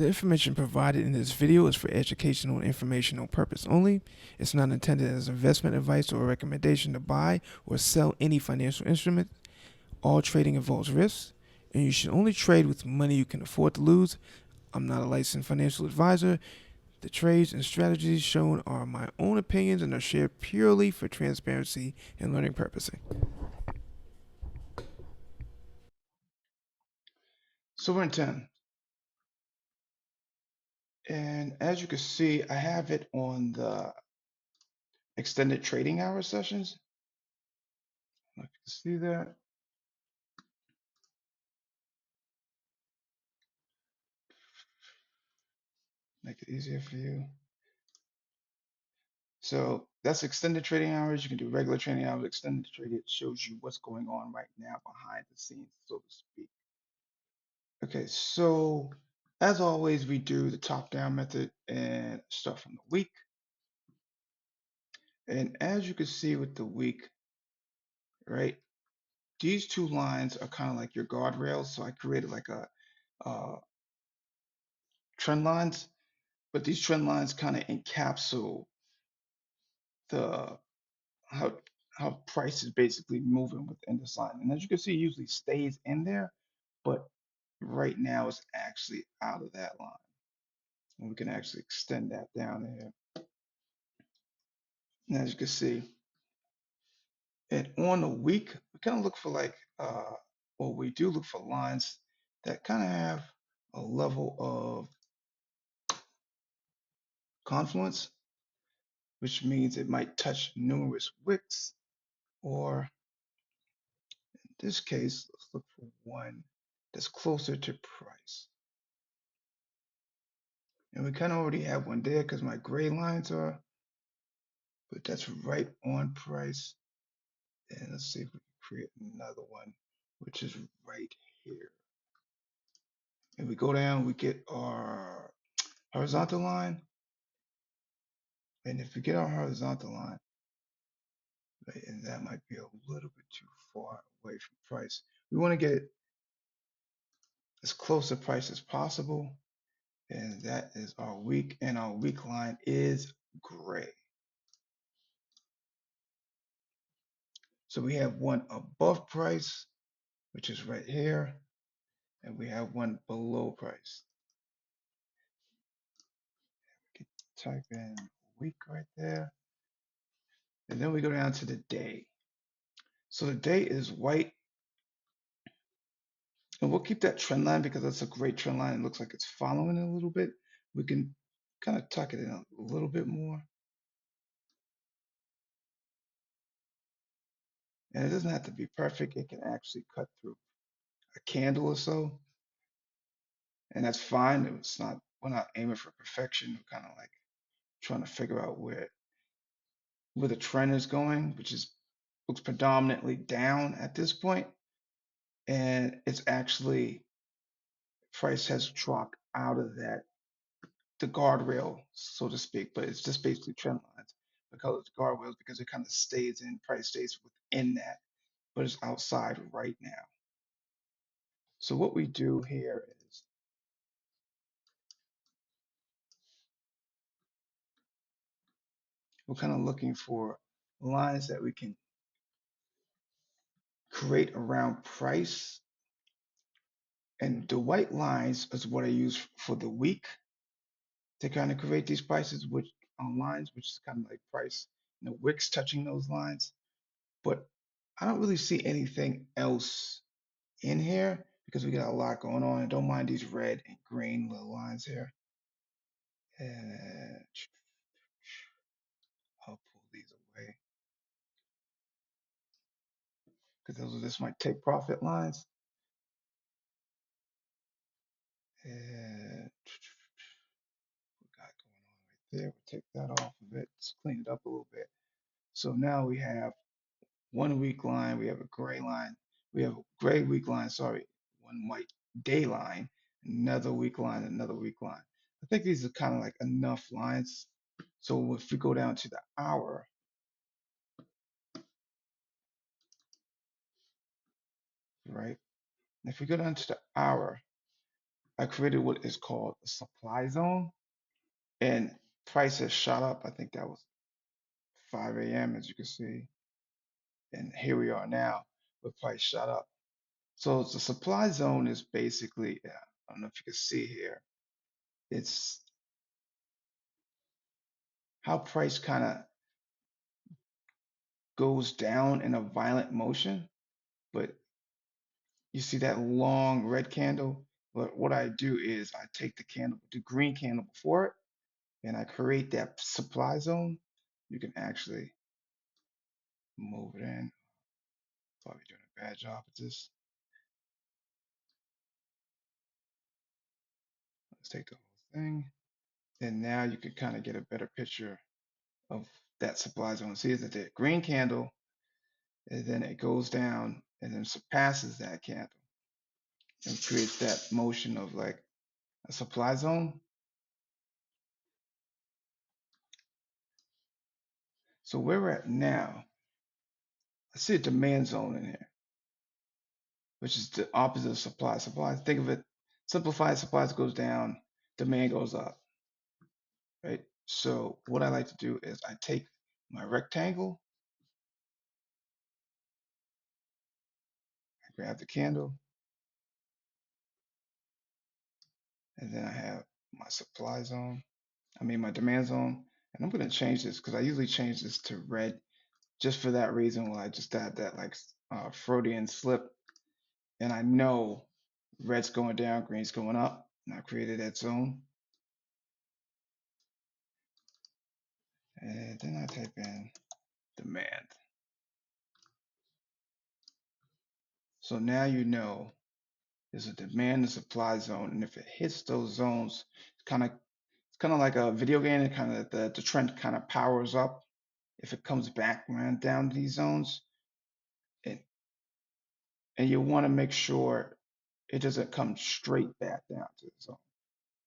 The information provided in this video is for educational and informational purpose only. It's not intended as investment advice or a recommendation to buy or sell any financial instrument. All trading involves risks, and you should only trade with money you can afford to lose. I'm not a licensed financial advisor. The trades and strategies shown are my own opinions and are shared purely for transparency and learning purposes. So we're in 10. And as you can see, I have it on the extended trading hour sessions. If you can see that. Make it easier for you. So that's extended trading hours. You can do regular trading hours. Extended trading, it shows you what's going on right now behind the scenes, so to speak. Okay, so as always, we do the top-down method and start from the week. And as you can see with the week, right, these two lines are kind of like your guardrails. So I created like a trend lines, but these trend lines kind of encapsulate the how how price is basically moving within the line. And as you can see, it usually stays in there, but right now it's actually out of that line. And we can actually extend that down here. And as you can see, and on the week, we kind of look for like, well, we do look for lines that kind of have a level of confluence, which means it might touch numerous wicks, or in this case, let's look for one that's closer to price. And we kind of already have one there because my gray lines are, but that's right on price. And let's see if we can create another one, which is right here. And we go down, we get our horizontal line. And if we get our horizontal line, right, and that might be a little bit too far away from price. We want to get it as close to price as possible. And that is our week, and our week line is gray. So we have one above price, which is right here, and we have one below price. We can type in week right there, and then we go down to the day. So the day is white, and we'll keep that trend line because that's a great trend line. It looks like it's following it a little bit. We can kind of tuck it in a little bit more. And it doesn't have to be perfect. It can actually cut through a candle or so. And that's fine. It's not, we're not aiming for perfection. We're kind of like trying to figure out where the trend is going, which is looks predominantly down at this point. And it's actually price has dropped out of that, the guardrail, so to speak, but it's just basically trend lines. We call it guardrails because it kind of stays in, price stays within that, but it's outside right now. So what we do here is we're kind of looking for lines that we can create around price. And the white lines is what I use for the week to kind of create these prices, which on lines, which is kind of like price, wicks touching those lines. But I don't really see anything else in here because we got a lot going on. And don't mind these red and green little lines here. And I'll pull these away because those are just my take profit lines. And what we got going on right there, we'll take that off of it, just clean it up a little bit. So now we have 1 week line, we have a gray line, we have a gray week line, sorry, one white day line, another week line, another week line. I think these are kind of like enough lines. So if we go down to the hour, right? If we go down to the hour, I created what is called a supply zone, and price has shot up. I think that was 5 a.m. as you can see, and here we are now with price shot up. So the supply zone is basically, I don't know if you can see here, it's how price kind of goes down in a violent motion, but you see that long red candle? But what I do is I take the candle, the green candle before it, and I create that supply zone. You can actually move it in. Probably doing a bad job at this. Let's take the whole thing. And now you can kind of get a better picture of that supply zone. See that the green candle, and then it goes down and then surpasses that candle and creates that motion of like a supply zone. So where we're at now, I see a demand zone in here, which is the opposite of supply. Supply, think of it, simplified supplies goes down, demand goes up, right? So what I like to do is I take my rectangle, I grab the candle, and then I have my supply zone, I mean my demand zone, and I'm gonna change this because I usually change this to red just for that reason. Well, I just had that like Freudian slip, and I know red's going down, green's going up, and I created that zone. And then I type in demand. So now you know there's a demand and supply zone, and if it hits those zones, it's kind of like a video game. And kind of the trend kind of powers up. If it comes back around down to these zones, and and you want to make sure it doesn't come straight back down to the zone.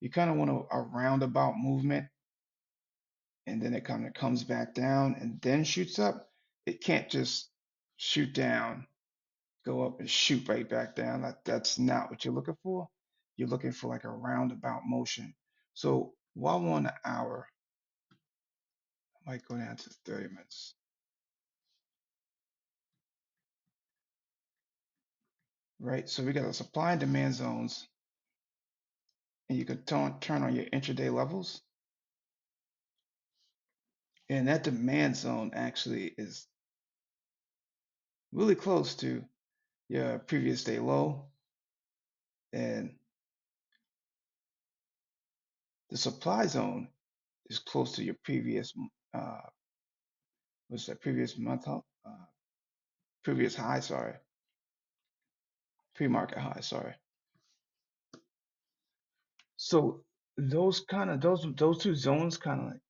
You kind of want a roundabout movement, and then it kind of comes back down and then shoots up. It can't just shoot down, go up and shoot right back down. That's not what you're looking for. You're looking for like a roundabout motion. So while we're on the hour, I might go down to 30 minutes, right? So we got a supply and demand zones, and you can turn on your intraday levels. And that demand zone actually is really close to your previous day low. And the supply zone is close to your previous, uh, what's that, previous month, previous high, sorry, pre-market high, sorry. So those two zones kind of like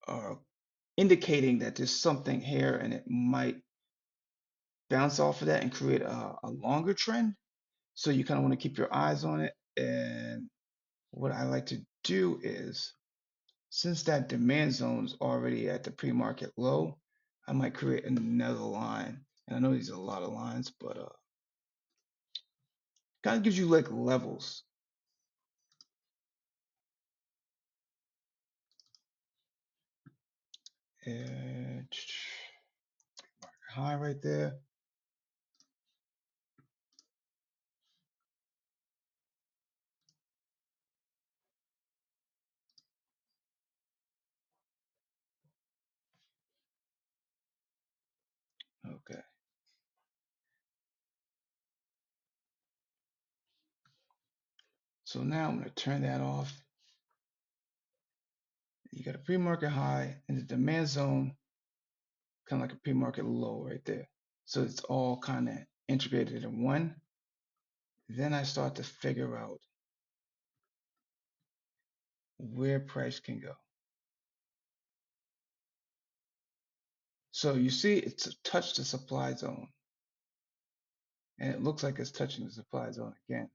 are indicating that there's something here and it might bounce off of that and create a longer trend. So you kind of want to keep your eyes on it. And what I like to do is, since that demand zone is already at the pre-market low, I might create another line. And I know these are a lot of lines, but kind of gives you like levels. And high right there. Okay. So now I'm going to turn that off. You got a pre-market high and the demand zone, kind of like a pre-market low right there. So it's all kind of integrated in one. Then I start to figure out where price can go. So you see it's touched the supply zone, and it looks like it's touching the supply zone again.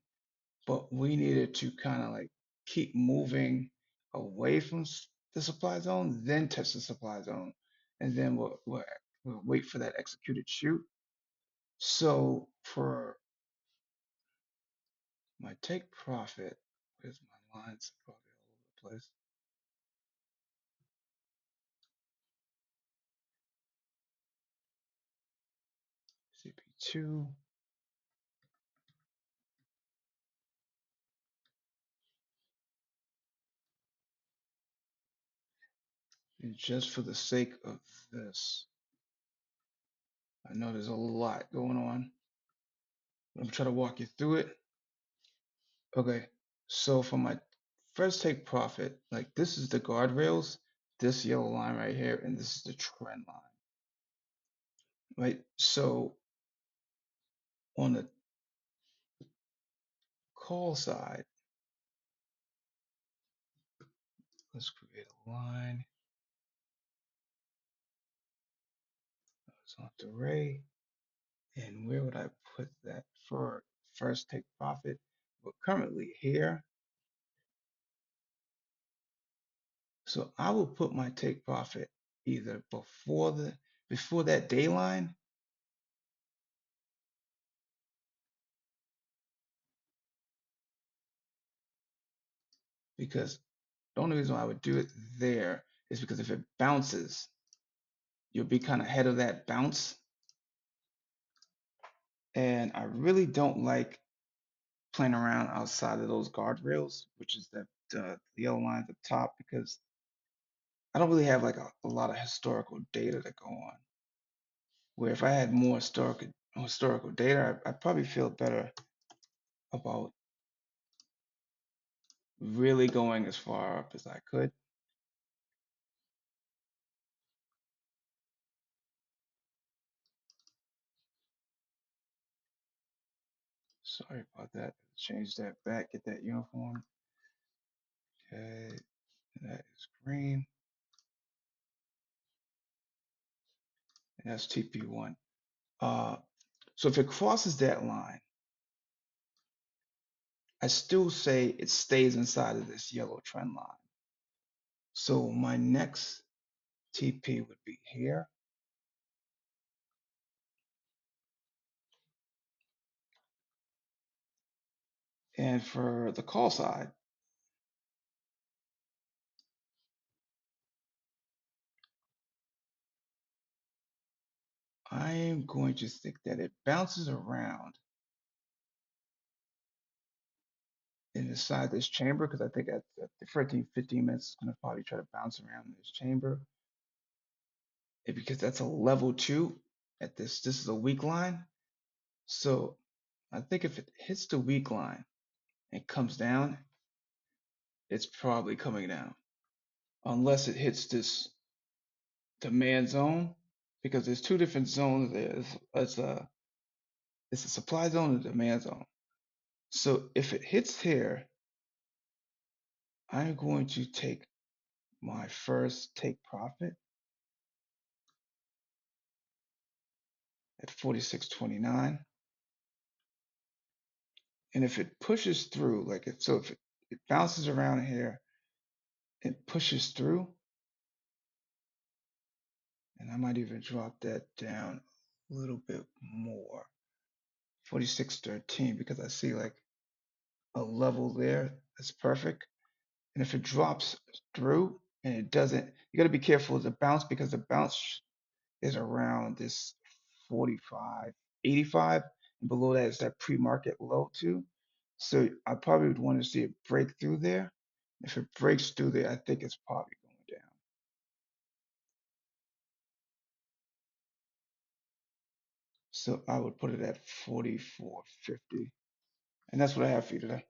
But we needed to kind of like keep moving away from the supply zone, then touch the supply zone, and then we'll wait for that executed shoot. So for my take profit, Where's my lines? Probably all over the place. CP2. And just for the sake of this, I know there's a lot going on. I'm trying to walk you through it. Okay, so for my first take profit, like this is the guardrails, this yellow line right here, and this is the trend line, right? So on the call side, let's create a line. It's off the array. And where would I put that for first take profit? Well, currently here. So I will put my take profit either before that day line, because the only reason why I would do it there is because if it bounces, you'll be kind of ahead of that bounce. And I really don't like playing around outside of those guardrails, which is the yellow line at the top, because I don't really have like a lot of historical data to go on. Where if I had more historical data, I'd probably feel better about really going as far up as I could. Sorry about that. Change that back, get that uniform. Okay, that is green. And that's TP1. So if it crosses that line, I still say it stays inside of this yellow trend line. So my next TP would be here. And for the call side, I am going to think that it bounces around inside this chamber, because I think at the 15 minutes, it's going to probably try to bounce around in this chamber. And because that's a level 2 at this is a weak line. So I think if it hits the weak line and comes down, it's probably coming down. Unless it hits this demand zone, because there's two different zones there. It's a supply zone and a demand zone. So if it hits here, I'm going to take my first take profit at 46.29. And if it pushes through, if it bounces around here, it pushes through, and I might even drop that down a little bit more, 46.13, because I see like a level there that's perfect. And if it drops through and it doesn't, you got to be careful of the bounce, because the bounce is around this 45.85, and below that is that pre-market low too. So I probably would want to see it break through there. If it breaks through there, I think it's probably going down. So I would put it at 44.50. And that's what I have for you today.